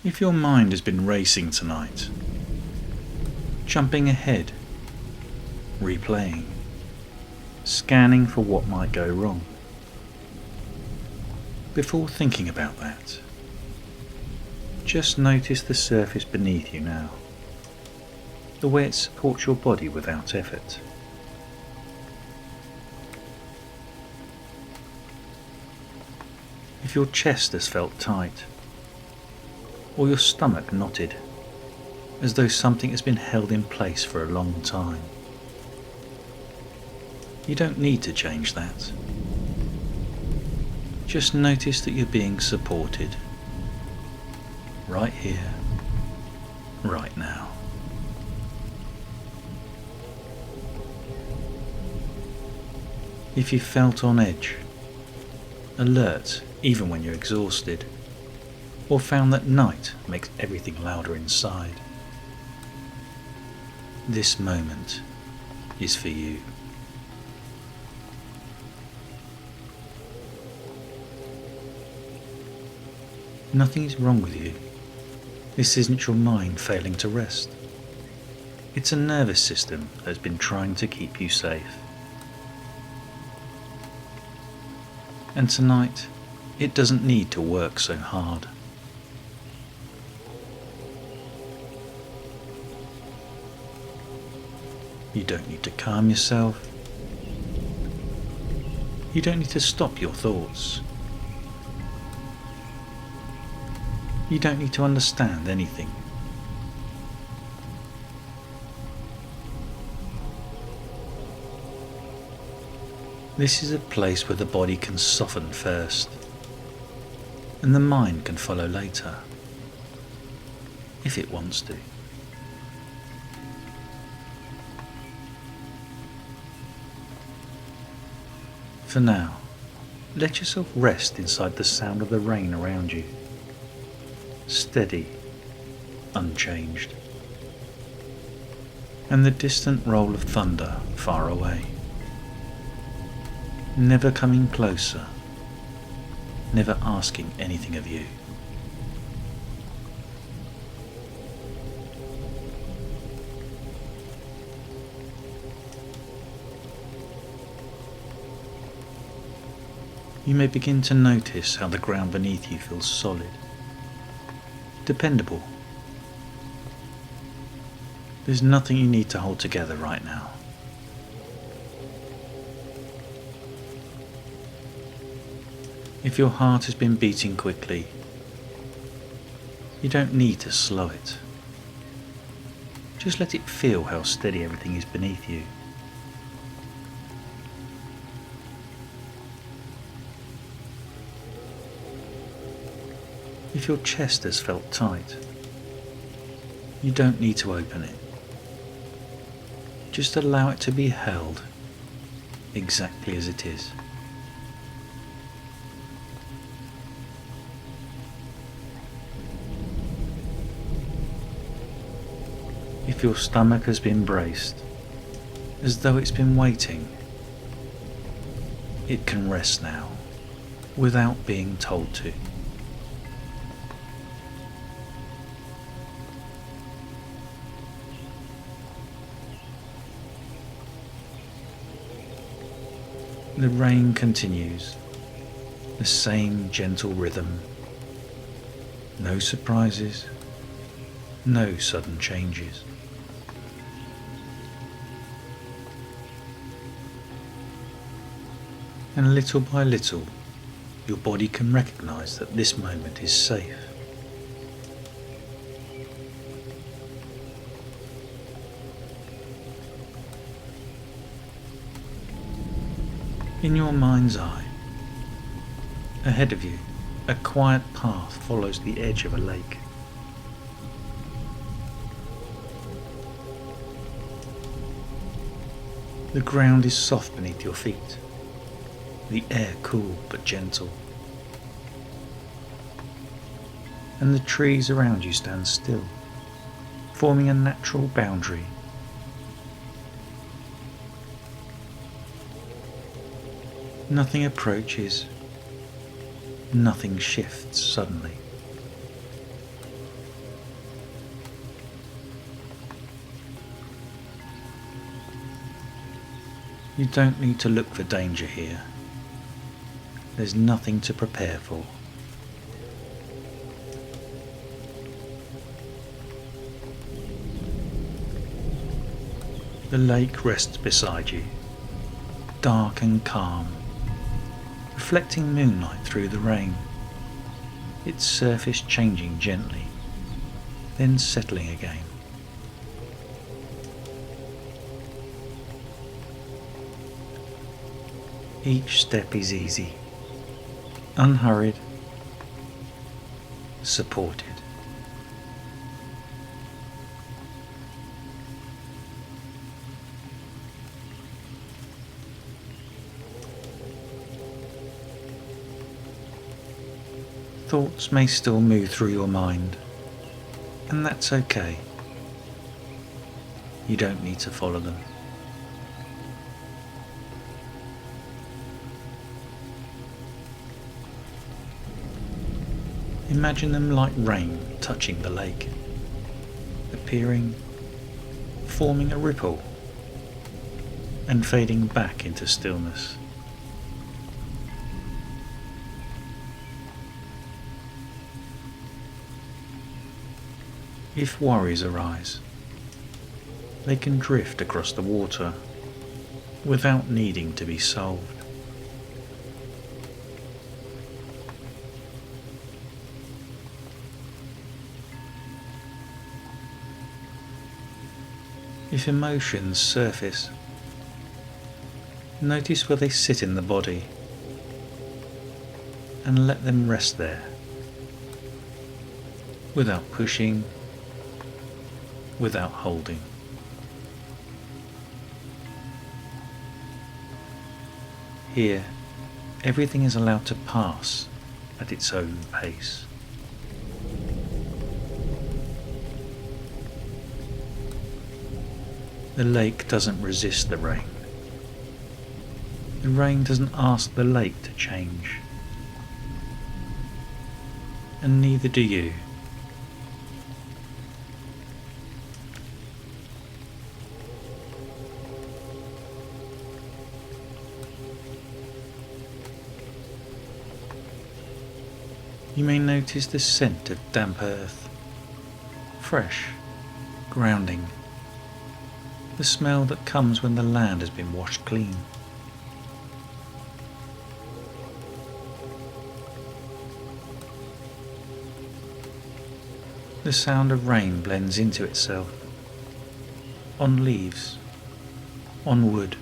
If your mind has been racing tonight, jumping ahead, replaying, scanning for what might go wrong, before thinking about that, just notice the surface beneath you now, the way it supports your body without effort. If your chest has felt tight, or your stomach knotted, as though something has been held in place for a long time, you don't need to change that. Just notice that you're being supported, right here, right now. If you felt on edge, alert even when you're exhausted, or found that night makes everything louder inside, this moment is for you. Nothing is wrong with you. This isn't your mind failing to rest. It's a nervous system that's been trying to keep you safe. And tonight, it doesn't need to work so hard. You don't need to calm yourself. You don't need to stop your thoughts. You don't need to understand anything. This is a place where the body can soften first, and the mind can follow later, if it wants to. For now, let yourself rest inside the sound of the rain around you, steady, unchanged, and the distant roll of thunder far away, never coming closer, never asking anything of you. You may begin to notice how the ground beneath you feels solid, dependable. There's nothing you need to hold together right now. If your heart has been beating quickly, you don't need to slow it. Just let it feel how steady everything is beneath you. If your chest has felt tight, you don't need to open it. Just allow it to be held exactly as it is. If your stomach has been braced, as though it's been waiting, it can rest now, without being told to. The rain continues, the same gentle rhythm. No surprises, no sudden changes. And little by little, your body can recognize that this moment is safe. In your mind's eye, ahead of you, a quiet path follows the edge of a lake. The ground is soft beneath your feet, the air cool but gentle, and the trees around you stand still, forming a natural boundary. Nothing approaches, nothing shifts suddenly. You don't need to look for danger here. There's nothing to prepare for. The lake rests beside you, dark and calm, reflecting moonlight through the rain, its surface changing gently, then settling again. Each step is easy, unhurried, supported. Thoughts may still move through your mind, and that's okay. You don't need to follow them. Imagine them like rain touching the lake, appearing, forming a ripple, and fading back into stillness. If worries arise, they can drift across the water without needing to be solved. If emotions surface, notice where they sit in the body and let them rest there, without pushing, without holding. Here, everything is allowed to pass at its own pace. The lake doesn't resist the rain. The rain doesn't ask the lake to change. And neither do you. You may notice the scent of damp earth, fresh, grounding, the smell that comes when the land has been washed clean. The sound of rain blends into itself, on leaves, on wood,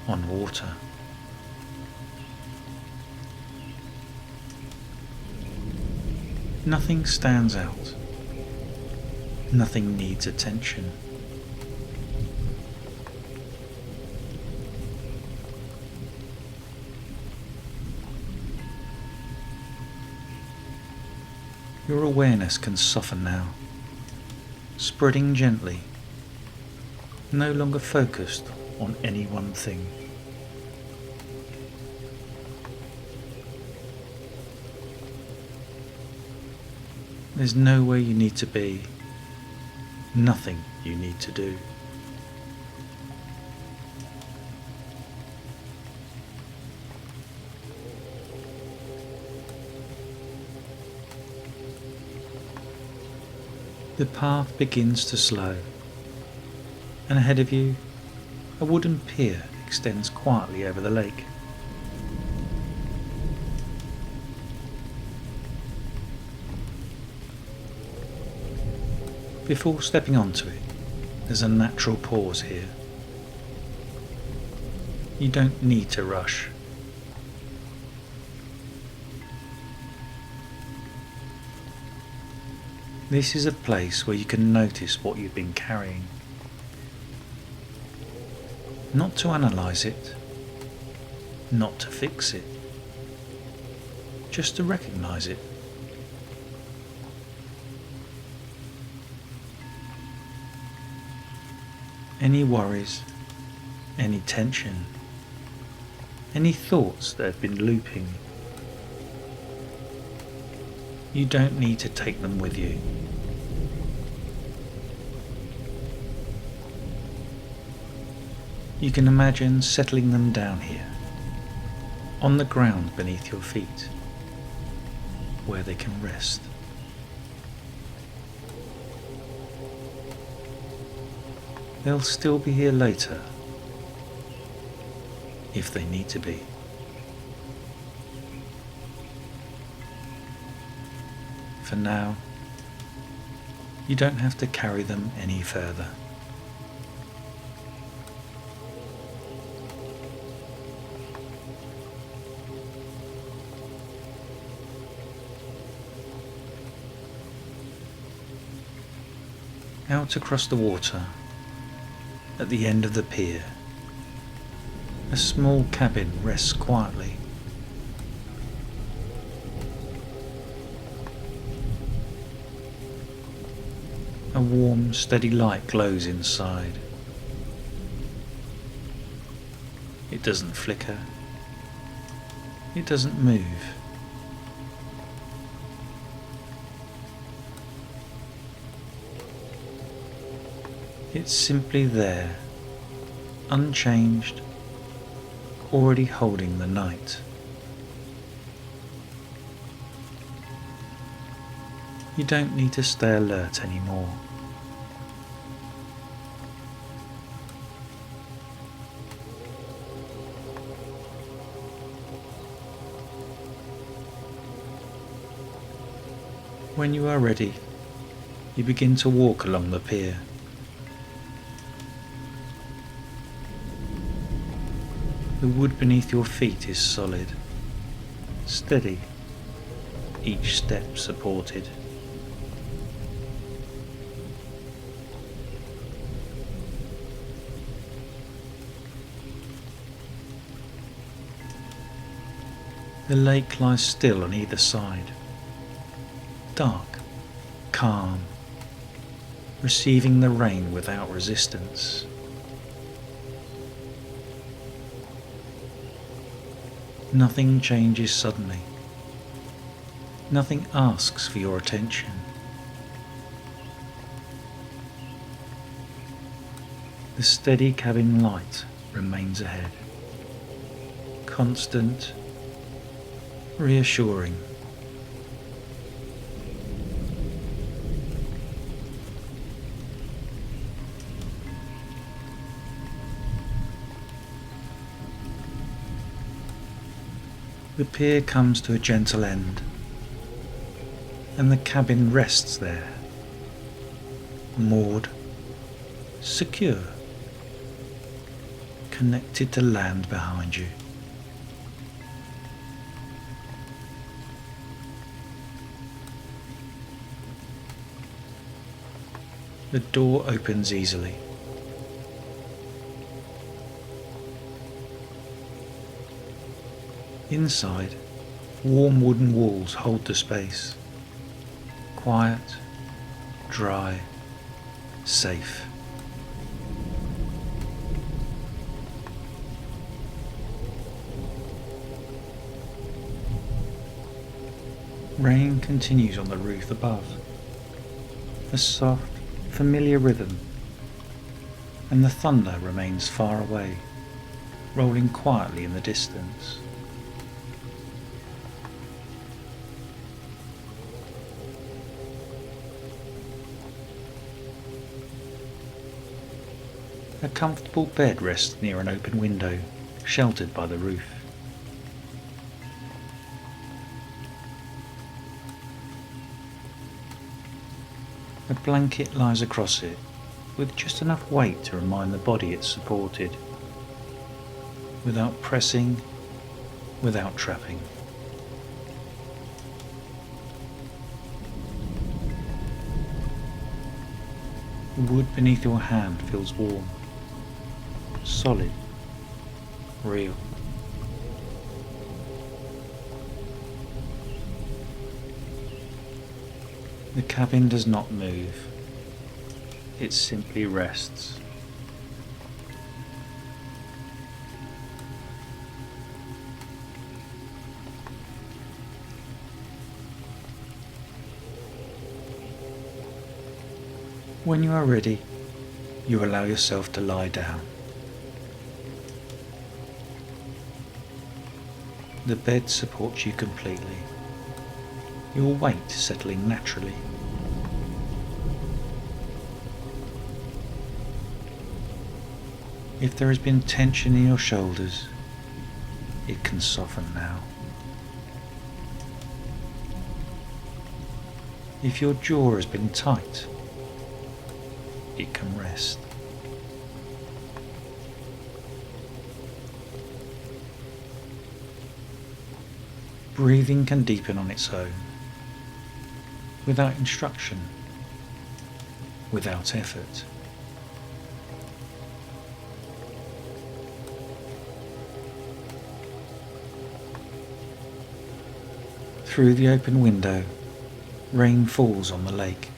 on water. Nothing stands out. Nothing needs attention. Your awareness can soften now, spreading gently, no longer focused on any one thing. There's nowhere you need to be, nothing you need to do. The path begins to slow, and ahead of you, a wooden pier extends quietly over the lake. Before stepping onto it, there's a natural pause here. You don't need to rush. This is a place where you can notice what you've been carrying. Not to analyse it, not to fix it, just to recognise it. Any worries, any tension, any thoughts that have been looping, you don't need to take them with you. You can imagine settling them down here, on the ground beneath your feet, where they can rest. They'll still be here later, if they need to be. For now, you don't have to carry them any further. Out across the water, at the end of the pier, a small cabin rests quietly. A warm, steady light glows inside. It doesn't flicker. It doesn't move. It's simply there, unchanged, already holding the night. You don't need to stay alert anymore. When you are ready, you begin to walk along the pier. The wood beneath your feet is solid, steady, each step supported. The lake lies still on either side, dark, calm, receiving the rain without resistance. Nothing changes suddenly. Nothing asks for your attention. The steady cabin light remains ahead, constant, reassuring. The pier comes to a gentle end, and the cabin rests there, moored, secure, connected to land behind you. The door opens easily. Inside, warm wooden walls hold the space. Quiet, dry, safe. Rain continues on the roof above, a soft, familiar rhythm, and the thunder remains far away, rolling quietly in the distance. A comfortable bed rests near an open window, sheltered by the roof. A blanket lies across it, with just enough weight to remind the body it's supported, without pressing, without trapping. The wood beneath your hand feels warm, solid, real. The cabin does not move, it simply rests. When you are ready, you allow yourself to lie down. The bed supports you completely, your weight settling naturally. If there has been tension in your shoulders, it can soften now. If your jaw has been tight, it can rest. Breathing can deepen on its own, without instruction, without effort. Through the open window, rain falls on the lake,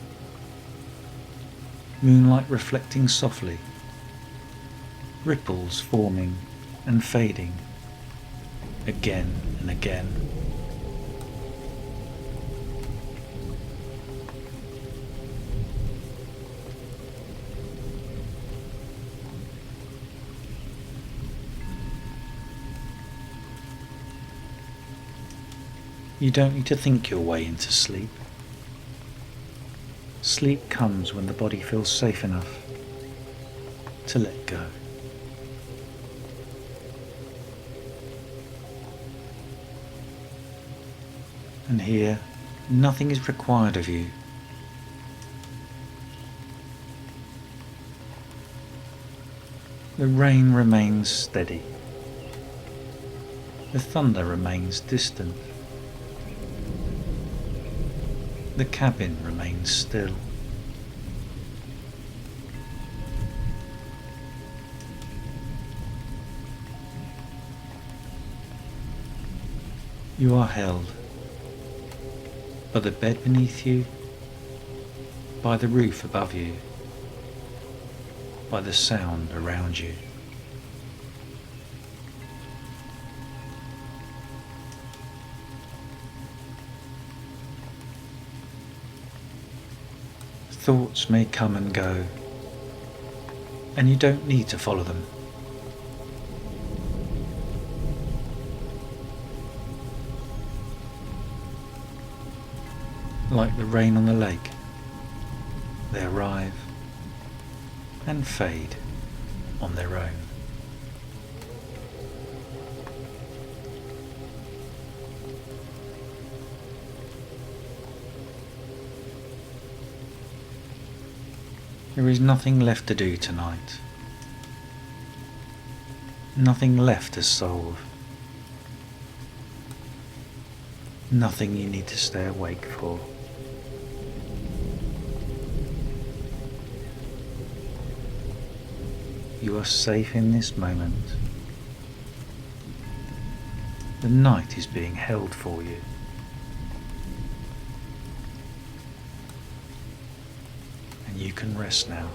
moonlight reflecting softly, ripples forming and fading again and again. You don't need to think your way into sleep. Sleep comes when the body feels safe enough to let go. And here, nothing is required of you. The rain remains steady. The thunder remains distant. The cabin remains still. You are held by the bed beneath you, by the roof above you, by the sound around you. Thoughts may come and go, and you don't need to follow them. Like the rain on the lake, they arrive and fade on their own. There is nothing left to do tonight. Nothing left to solve. Nothing you need to stay awake for. You are safe in this moment. The night is being held for you. And you can rest now.